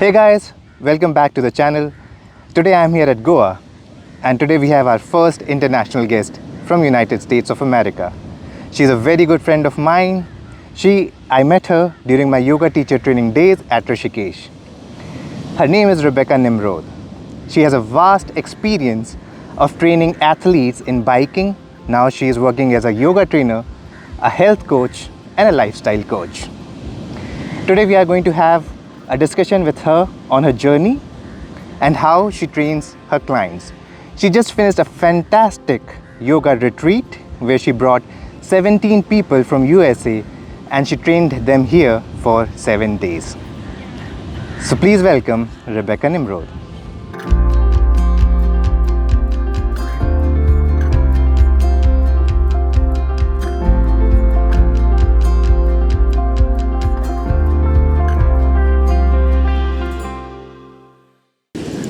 Hey guys, welcome back to the channel. Today I am here at Goa, and today we have our first international guest from United States of America. She's a very good friend of mine. I met her during my yoga teacher training days at Rishikesh. Her name is Rebecca Nimrod. She has a vast experience of training athletes in biking. Now she is working as a yoga trainer, a health coach, and a lifestyle coach. Today we are going to have a discussion with her on her journey and how she trains her clients. She just finished a fantastic yoga retreat where she brought 17 people from USA and she trained them here for 7 days. So please welcome Rebecca Nimrod.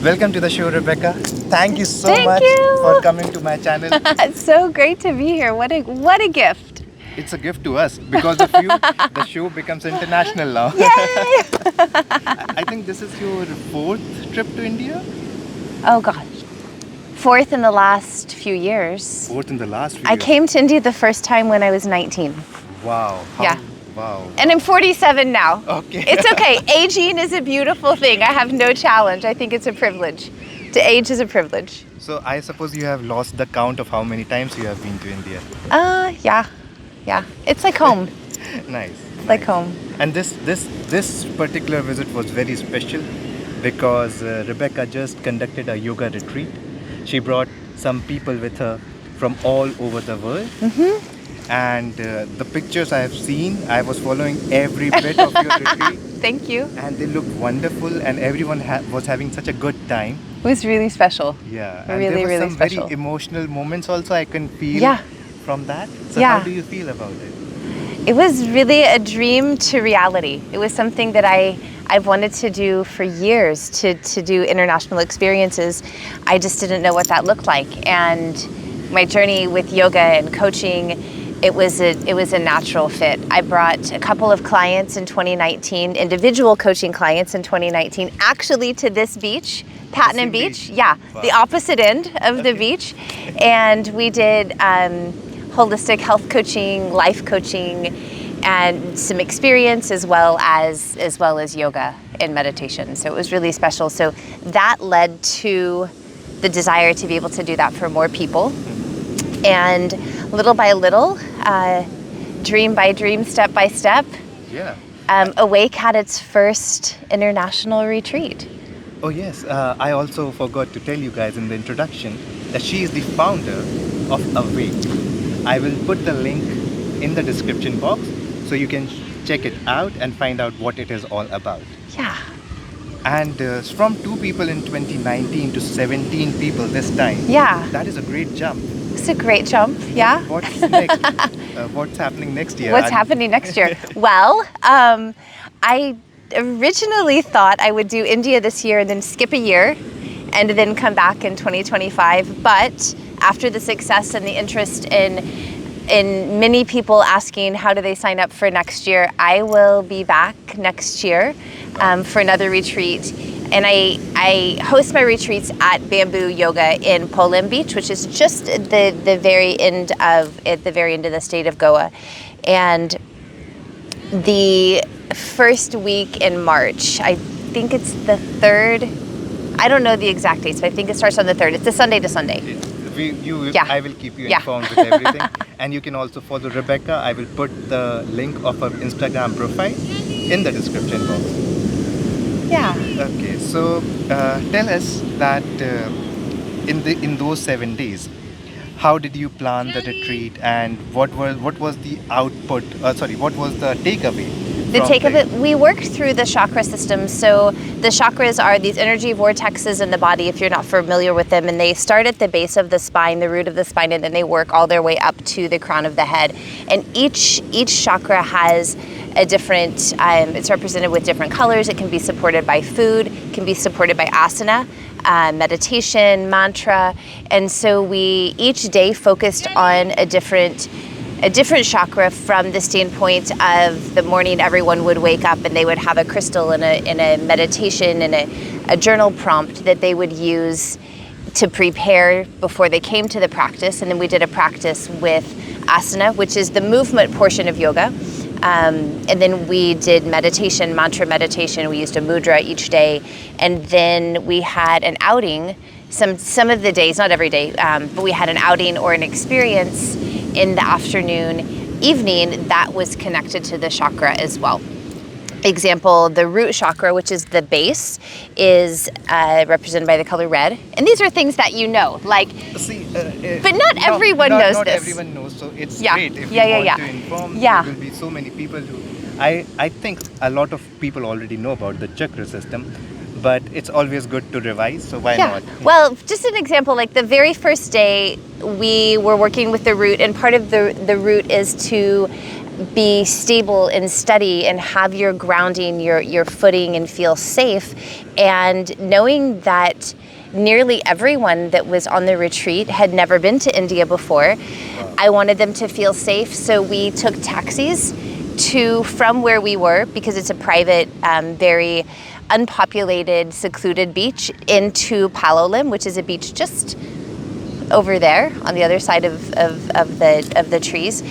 Welcome to the show, Rebecca. Thank you so much for coming to my channel. It's so great to be here. What a gift. It's a gift to us. Because of you, the show becomes international now. Yay! I think this is your 4th trip to India? Oh gosh. 4th in the last few years. 4th in the last few I years. came to India the first time when I was 19. Wow. Yeah. Wow. And I'm 47 now. Okay. It's okay. Aging is a beautiful thing. I have no challenge. I think it's a privilege. To age is a privilege. So I suppose you have lost the count of how many times you have been to India. Yeah. It's like home. Nice. Like home. And this particular visit was very special because Rebecca just conducted a yoga retreat. She brought some people with her from all over the world. Mm-hmm. And the pictures I have seen, I was following every bit of your retreat. Thank you. And they looked wonderful, and everyone was having such a good time. It was really special. Yeah, and Really, there were really some special. very emotional moments also I can feel from that. So Yeah. how do you feel about it? It was really a dream to reality. It was something that I've wanted to do for years, to do international experiences. I just didn't know what that looked like. And my journey with yoga and coaching, it was a natural fit. I brought a couple of clients in 2019, individual coaching clients in 2019, actually to this beach, Patnam Beach. Yeah, wow. The opposite end of the beach. And we did holistic health coaching, life coaching, and some experience as well as yoga and meditation. So it was really special. So that led to the desire to be able to do that for more people. And little by little, dream by dream, step by step, AWAQ had its first international retreat. Oh yes, I also forgot to tell you guys in the introduction that she is the founder of AWAQ. I will put the link in the description box so you can check it out and find out what it is all about. Yeah. And from 2 people in 2019 to 17 people this time. Yeah. That is a great jump. It's a great jump, yeah. What's next? What's happening next year? What's happening next year? Well, I originally thought I would do India this year and then skip a year and then come back in 2025. But after the success and the interest in many people asking how do they sign up for next year, I will be back next year for another retreat. And I host my retreats at Bamboo Yoga in Poland Beach, which is just at the very end of the state of Goa. And the first week in March, I think it's the 3rd. I don't know the exact dates, but I think it starts on the 3rd. It's a Sunday to Sunday. I will keep you informed with everything. And you can also follow Rebecca. I will put the link of her Instagram profile in the description box. Yeah. Okay, so tell us that in those 7 days, how did you plan the retreat and what was the output? What was the takeaway? The takeaway, we worked through the chakra system. So the chakras are these energy vortexes in the body, if you're not familiar with them, and they start at the base of the spine, the root of the spine, and then they work all their way up to the crown of the head. And each chakra has a different, it's represented with different colors. It can be supported by food, it can be supported by asana, meditation, mantra. And so we each day focused on a different a different chakra from the standpoint of the morning everyone would wake up and they would have a crystal and a meditation and a journal prompt that they would use to prepare before they came to the practice. And then we did a practice with asana, which is the movement portion of yoga. And then we did meditation, mantra meditation. We used a mudra each day. And then we had an outing some of the days, not every day, but we had an outing or an experience in the afternoon, evening that was connected to the chakra as well. Example, the root chakra, which is the base, is represented by the color red. And these are things that you know, like, but not everyone knows not this. Everyone knows, so it's Yeah. great if Yeah, you yeah, want yeah. to inform. Yeah. There will be so many people who, I think a lot of people already know about the chakra system, but it's always good to revise, so why not? Well, just an example, like the very first day we were working with the root, and part of the root is to be stable and steady and have your grounding, your footing, and feel safe. And knowing that nearly everyone that was on the retreat had never been to India before, I wanted them to feel safe. So we took taxis from where we were, because it's a private, very unpopulated, secluded beach, into Palolem, which is a beach just over there on the other side of the trees,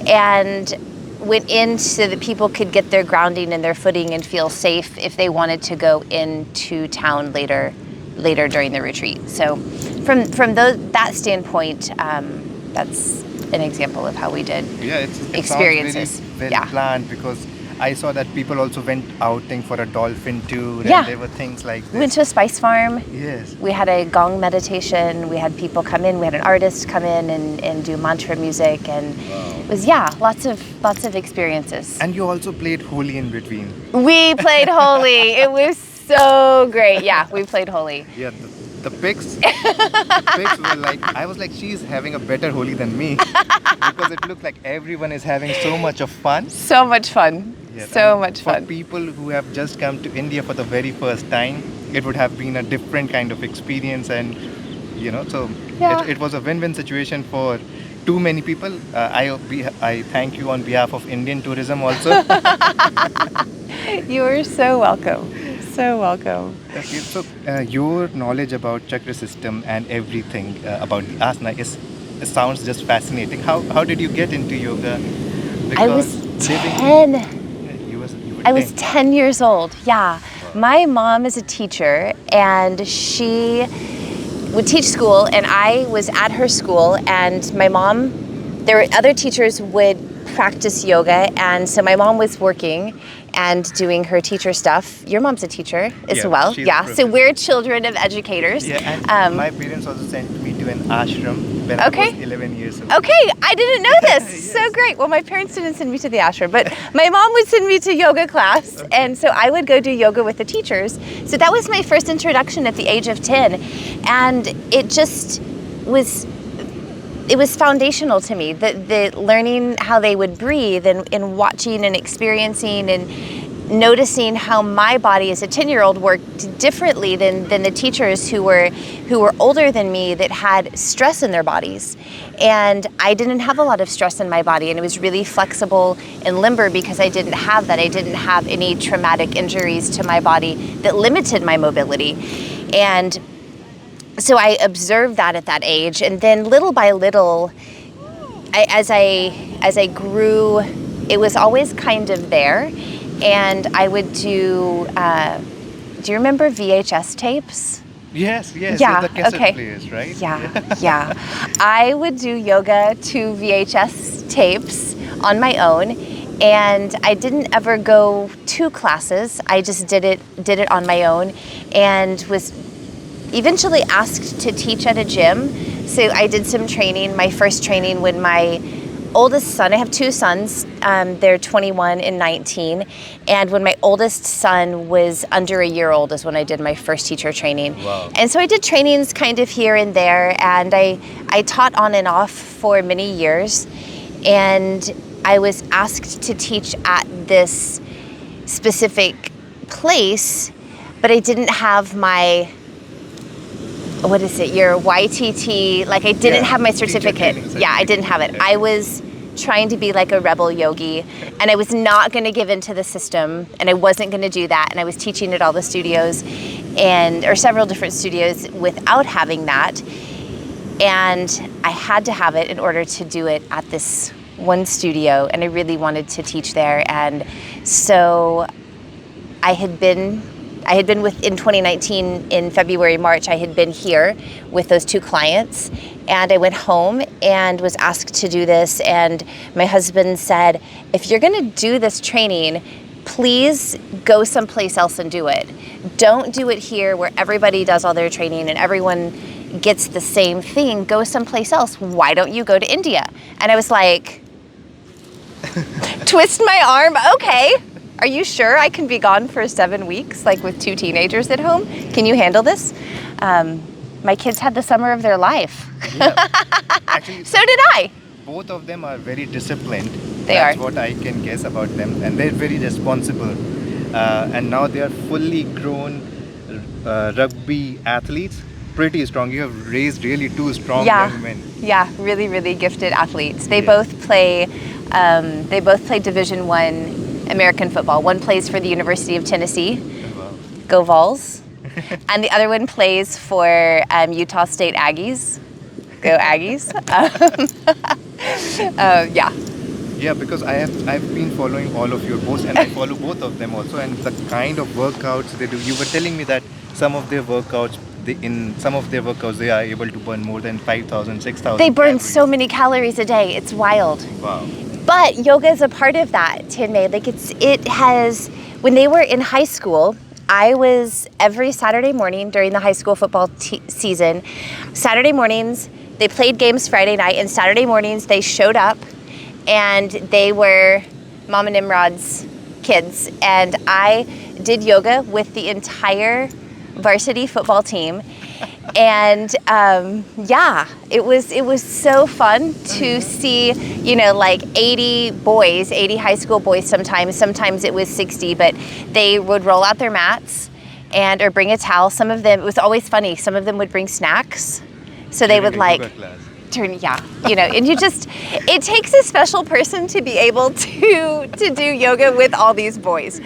and went in so that people could get their grounding and their footing and feel safe if they wanted to go into town later during the retreat. So from that standpoint, that's an example of how we did experiences. Sounds very well planned, because I saw that people also went outing for a dolphin tour, and there were things like this. We went to a spice farm. Yes. We had a gong meditation. We had people come in. We had an artist come in and do mantra music, and it was lots of experiences. And you also played Holi in between. We played Holi. It was so great. Yeah, we played Holi. Yeah, the pics were like, I was like, she's having a better Holi than me, because it looked like everyone is having so much of fun. So much fun. Yeah, so much for fun. people who have just come to India for the very first time, it would have been a different kind of experience, and so it was a win-win situation for too many people. I thank you on behalf of Indian tourism also. You are so welcome. So welcome. Okay, so your knowledge about chakra system and everything about the asana sounds just fascinating. How did you get into yoga? I was 10. I was 10 years old. Yeah. My mom is a teacher, and she would teach school, and I was at her school, and there were other teachers would practice yoga, and so my mom was working and doing her teacher stuff. Your mom's a teacher as well. Yeah, so we're children of educators. Yeah, and my parents also sent me to an ashram when I was 11 years old. Okay, I didn't know this. Yes. So great. Well, my parents didn't send me to the ashram, but my mom would send me to yoga class, and so I would go do yoga with the teachers. So that was my first introduction at the age of 10, and it just was... It was foundational to me, the learning how they would breathe, and watching and experiencing and noticing how my body as a 10-year-old worked differently than the teachers who were older than me, that had stress in their bodies. And I didn't have a lot of stress in my body, and it was really flexible and limber because I didn't have that. I didn't have any traumatic injuries to my body that limited my mobility. And so I observed that at that age, and then little by little, as I grew, it was always kind of there. And I would do you remember VHS tapes? Yes. Yeah, So the cassette players, right? Yeah. I would do yoga to VHS tapes on my own, and I didn't ever go to classes. I just did it on my own, and was eventually asked to teach at a gym. So I did some training. My first training when my oldest son, I have two sons, they're 21 and 19, and when my oldest son was under a year old is when I did my first teacher training. Wow. And so I did trainings kind of here and there, and I taught on and off for many years, and I was asked to teach at this specific place, but I didn't have my, your YTT, like I didn't have my certificate. Training Yeah, I didn't have it. Okay. I was trying to be like a rebel yogi, and I was not going to give in to the system, and I wasn't going to do that, and I was teaching at all the studios or several different studios without having that, and I had to have it in order to do it at this one studio, and I really wanted to teach there. And so I had been in 2019 in February, March, I had been here with those 2 clients, and I went home and was asked to do this, and my husband said, if you're gonna do this training, please go someplace else and do it. Don't do it here where everybody does all their training and everyone gets the same thing. Go someplace else. Why don't you go to India? And I was like, twist my arm, okay. Are you sure I can be gone for 7 weeks, like with 2 teenagers at home? Can you handle this? My kids had the summer of their life. Yeah. Actually, so did I. both of them are very disciplined. That's what I can guess about them. And they're very responsible. And now they are fully grown rugby athletes. Pretty strong. You have raised really 2 strong young men. Yeah, really, really gifted athletes. They Yeah. both play Division I American football. One plays for the University of Tennessee, Wow. go Vols, and the other one plays for Utah State Aggies, go Aggies. Yeah. Yeah, because I've been following all of your posts, and I follow both of them also, and the kind of workouts they do. You were telling me that some of their workouts they are able to burn more than 5,000, 6,000 They burn calories. so many calories a day. It's wild. Wow. But yoga is a part of that, Tinmay. Like when they were in high school, I was every Saturday morning during the high school football season. Saturday mornings, they played games Friday night, and Saturday mornings they showed up, and they were Mama Nimrod's kids. And I did yoga with the entire varsity football team. And it was so fun to see, like 80 high school boys sometimes it was 60, but they would roll out their mats or bring a towel. Some of them, it was always funny, some of them would bring snacks. So they would like turn, and it takes a special person to be able to do yoga with all these boys.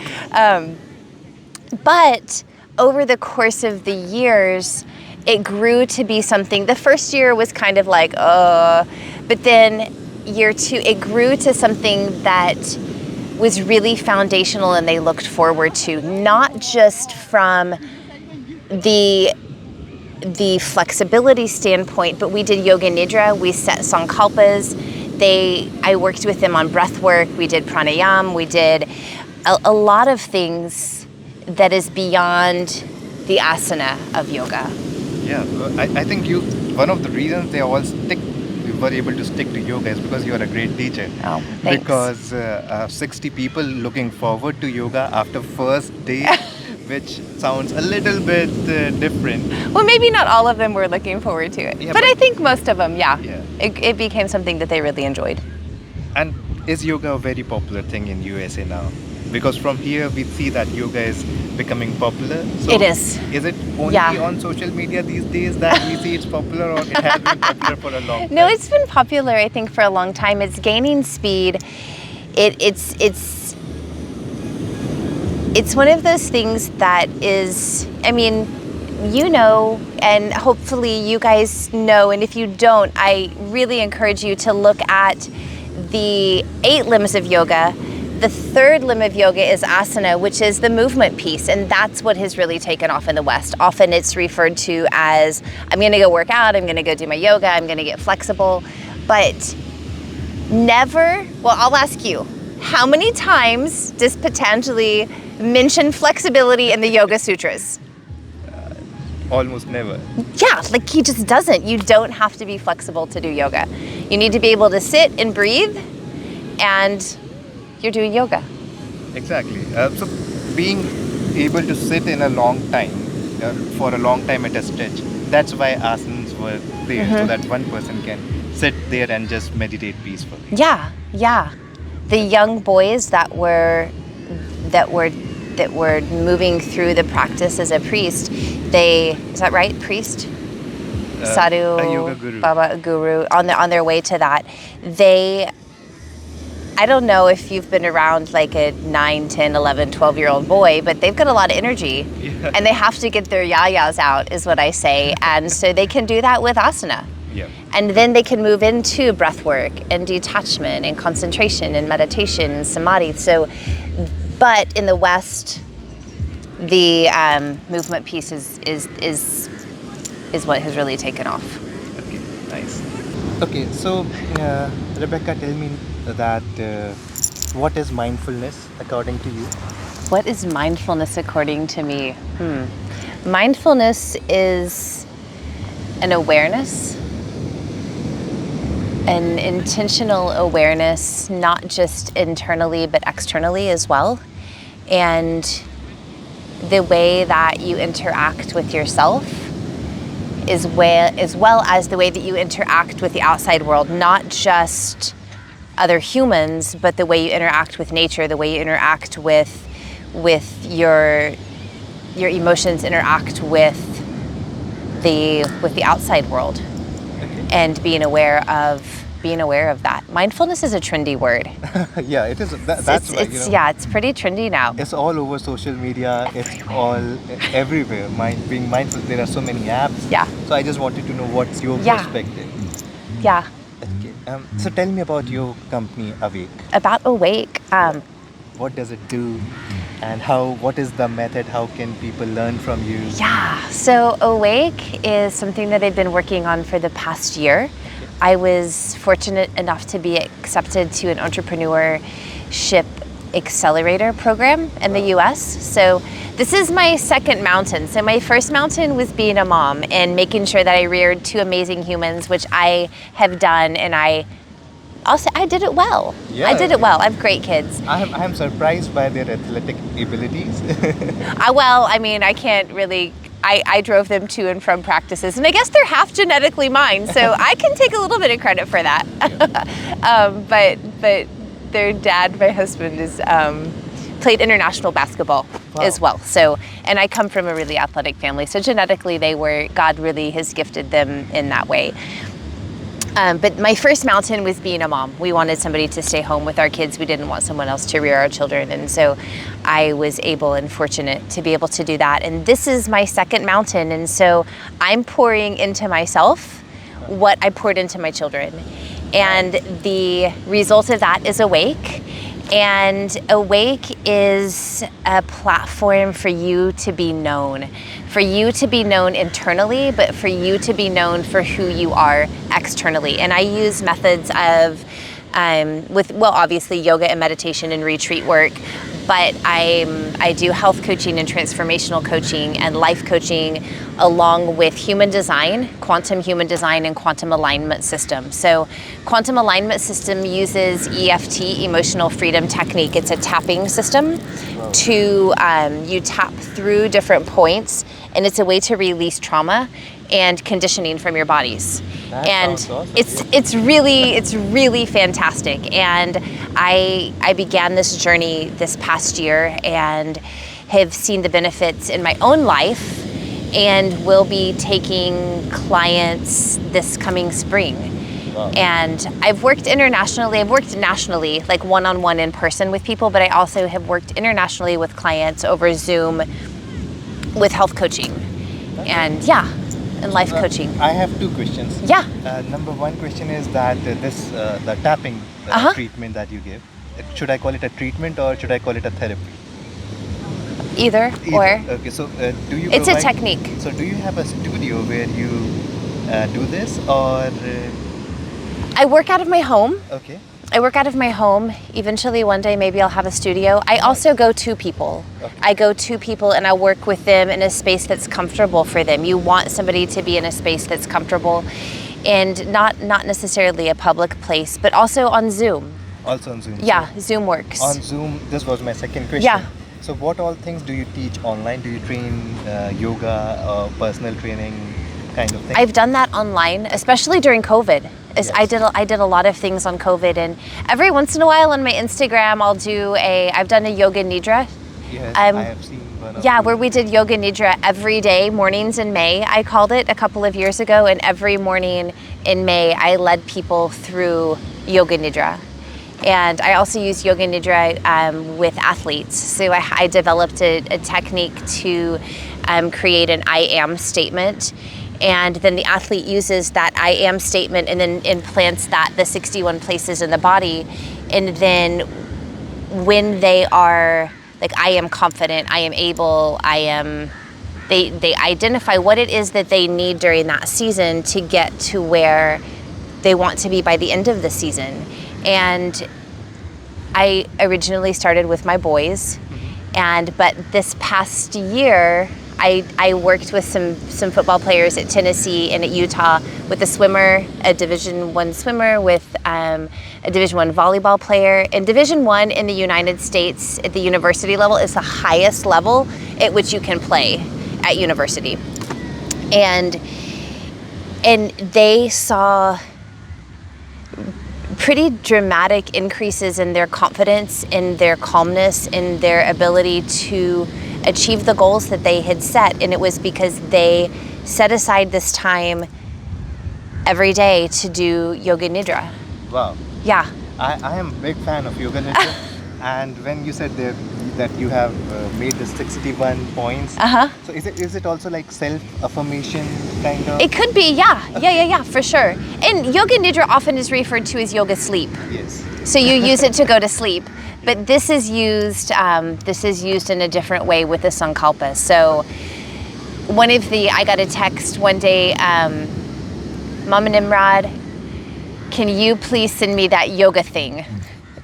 But over the course of the years, it grew to be something. The first year was kind of like, but then year 2, it grew to something that was really foundational and they looked forward to, not just from the flexibility standpoint, but we did yoga nidra, we set sankalpas. I worked with them on breath work, we did pranayam, we did a lot of things that is beyond the asana of yoga. Yeah, I think one of the reasons you were able to stick to yoga is because you are a great teacher. Oh, thanks. Because 60 people looking forward to yoga after first day, which sounds a little bit different. Well, maybe not all of them were looking forward to it, Yeah, but I think most of them, Yeah. It became something that they really enjoyed. And is yoga a very popular thing in USA now? Because from here we see that yoga is becoming popular. So It is. Is it only on social media these days that we see it's popular, or it has been popular for a long time? No, it's been popular, I think, for a long time. It's gaining speed. It's one of those things that is, and hopefully you guys know, and if you don't, I really encourage you to look at the 8 limbs of yoga. The 3rd limb of yoga is asana, which is the movement piece, and that's what has really taken off in the West. Often it's referred to as, I'm gonna go work out, I'm gonna go do my yoga, I'm gonna get flexible, but never, well, I'll ask you, how many times does Patanjali mention flexibility in the Yoga Sutras? Almost never. Yeah, like he just doesn't. You don't have to be flexible to do yoga. You need to be able to sit and breathe, and you're doing yoga. Exactly. So being able to sit in a long time, for a long time at a stretch, that's why asanas were there, so that one person can sit there and just meditate peacefully. Yeah. The young boys that were moving through the practice as a priest, is that right? Priest? Sadhu, a yoga guru. Baba, guru, on their way to that, they I don't know if you've been around like a 9, 10, 11, 12-year-old boy, but they've got a lot of energy. Yeah. And they have to get their yayas out, is what I say. And so they can do that with asana. Yeah. And then they can move into breath work and detachment and concentration and meditation and samadhi. So, but in the West, the movement piece is what has really taken off. Okay, nice. Okay, so Rebecca, tell me that what is mindfulness according to you? What is mindfulness according to me? Mindfulness is an awareness, an intentional awareness, not just internally but externally as well. And the way that you interact with yourself as well as the way that you interact with the outside world, not just other humans, but the way you interact with nature, the way you interact with your emotions, interact with the outside world. Okay. And being aware of that. Mindfulness is a trendy word. Yeah, it is. That's right. Yeah, it's pretty trendy now. It's all over social media. It's all everywhere. Being mindful. There are so many apps. Yeah. So I just wanted to know what's your Yeah. perspective. Yeah. Okay. So tell me about your company, AWAQ. About AWAQ. What does it do, and what is the method? How can people learn from you? Yeah, so AWAQ is something that I've been working on for the past year. I was fortunate enough to be accepted to an entrepreneurship accelerator program in the US. So this is my second mountain. So my first mountain was being a mom and making sure that I reared 2 amazing humans, which I have done, and I'll say I did it well. Yeah, I did it well. I have great kids. I am surprised by their athletic abilities. I can't really. I drove them to and from practices, and I guess they're half genetically mine, so I can take a little bit of credit for that. But their dad, my husband, is played international basketball as well. So, and I come from a really athletic family, so genetically God really has gifted them in that way. But my first mountain was being a mom. We wanted somebody to stay home with our kids. We didn't want someone else to rear our children. And so I was able and fortunate to be able to do that. And this is my second mountain. And so I'm pouring into myself what I poured into my children. And the result of that is AWAQ. And AWAQ is a platform for you to be known internally, but for you to be known for who you are externally. And I use methods of, obviously yoga and meditation and retreat work, but I do health coaching and transformational coaching and life coaching along with human design, quantum human design, and quantum alignment system. So quantum alignment system uses EFT, emotional freedom technique. It's a tapping system to, you tap through different points, and it's a way to release trauma and conditioning from your bodies. That sounds awesome. It's really fantastic. And I began this journey this past year and have seen the benefits in my own life, and will be taking clients this coming spring. Wow. And I've worked internationally, I've worked nationally, like one-on-one in person with people, but I also have worked internationally with clients over Zoom with health coaching and life coaching. I have 2 questions. Yeah. Number 1 question is that the tapping treatment that you give, should I call it a treatment or should I call it a therapy? Either. Or. Okay, so do you? It's a technique. So do you have a studio where you do this, or? I work out of my home. Okay. I work out of my home. Eventually, one day, maybe I'll have a studio. I also go to people. Okay. I go to people and I work with them in a space that's comfortable for them. You want somebody to be in a space that's comfortable, and not necessarily a public place, but also on Zoom. Also on Zoom. Yeah, Zoom works. On Zoom, this was my second question. Yeah. So what all things do you teach online? Do you train yoga or personal training kind of thing? I've done that online, especially during COVID. Yes. I did a lot of things on COVID, and every once in a while on my Instagram I've done a yoga Nidra. Yes, I have seen one of Yeah, you. where we did yoga Nidra every day, mornings in May. I called it a couple of years ago, and every morning in May I led people through yoga Nidra. And I also use Yoga Nidra with athletes. So I developed a technique to create an I am statement. And then the athlete uses that I am statement and then implants the 61 places in the body. And then when they are like, I am confident, I am able, they identify what it is that they need during that season to get to where they want to be by the end of the season. And I originally started with my boys, but this past year, I worked with some football players at Tennessee and at Utah with a swimmer, a Division I swimmer, with a Division I volleyball player. And Division I in the United States at the university level is the highest level at which you can play at university. And they saw pretty dramatic increases in their confidence, in their calmness, in their ability to achieve the goals that they had set. And it was because they set aside this time every day to do Yoga Nidra. Wow. Yeah. I am a big fan of Yoga Nidra. And when you said that you have made the 61 points, so is it also like self-affirmation kind of? It could be, yeah, for sure. And Yoga Nidra often is referred to as yoga sleep. Yes. So you use it to go to sleep. But this is used in a different way with the Sankalpa. So I got a text one day, Mama Nimrod, can you please send me that yoga thing?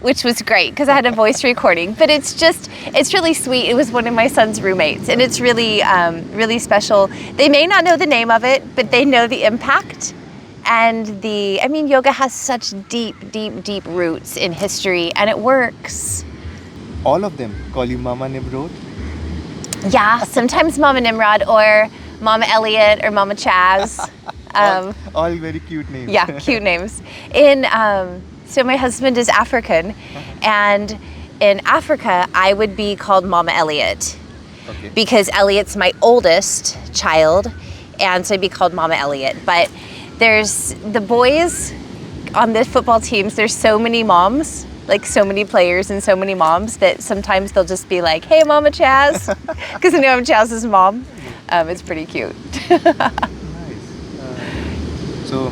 Which was great because I had a voice recording. But it's really sweet. It was one of my son's roommates, and it's really, really special. They may not know the name of it, but they know the impact. And yoga has such deep, deep, deep roots in history, and it works. All of them call you Mama Nimrod? Yeah, sometimes Mama Nimrod or Mama Elliott or Mama Chaz. All very cute names. Yeah, cute names. So my husband is African, and in Africa, I would be called Mama Elliott. Okay. Because Elliott's my oldest child, and so I'd be called Mama Elliott. But there's the boys on the football teams, there's so many moms, like so many players and so many moms, that sometimes they'll just be like, hey, Mama Chaz, because I know I'm Chaz's mom. It's pretty cute. Nice. So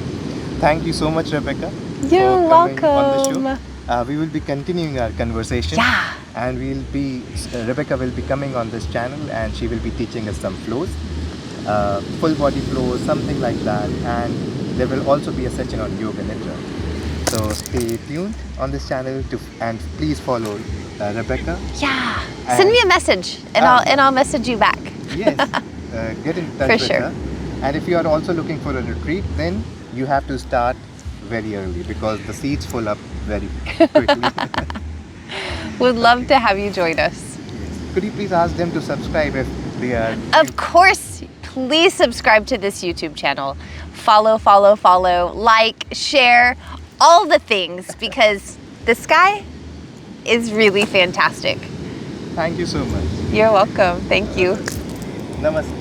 thank you so much, Rebecca. You're for coming welcome. on the show. We will be continuing our conversation. Yeah. And Rebecca will be coming on this channel, and she will be teaching us some flows, full body flows, something like that. And there will also be a session on Yoga Nidra. So stay tuned on this channel and please follow Rebecca. Yeah. Send me a message and I'll message you back. Yes. Get in touch with sure. her. And if you are also looking for a retreat, then you have to start very early because the seats fill up very quickly. Would love to have you join us. Yes. Could you please ask them to subscribe if they are... Of course, please subscribe to this YouTube channel. Follow, like, share, all the things, because this guy is really fantastic. Thank you so much. You're welcome. Thank you. Namaste.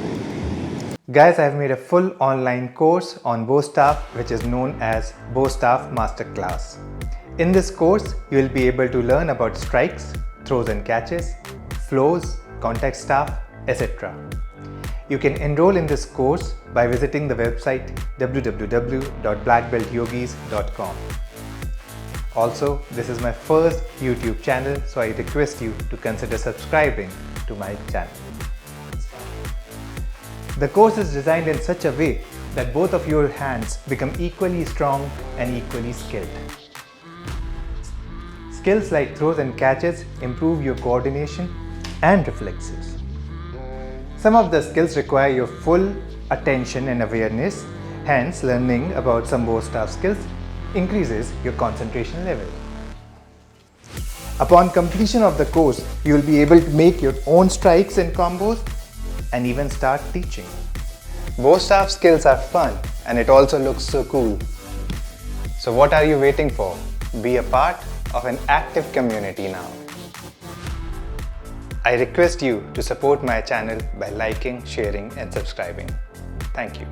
Guys, I've made a full online course on bow staff, which is known as Bow Staff Masterclass. In this course, you will be able to learn about strikes, throws and catches, flows, contact staff, etc. You can enroll in this course by visiting the website www.blackbeltyogis.com. Also, this is my first YouTube channel, so I request you to consider subscribing to my channel. The course is designed in such a way that both of your hands become equally strong and equally skilled. Skills like throws and catches improve your coordination and reflexes. Some of the skills require your full attention and awareness, hence learning about some bow staff skills increases your concentration level. Upon completion of the course, you will be able to make your own strikes and combos and even start teaching. Bow staff skills are fun and it also looks so cool. So what are you waiting for? Be a part of an active community now. I request you to support my channel by liking, sharing and subscribing. Thank you.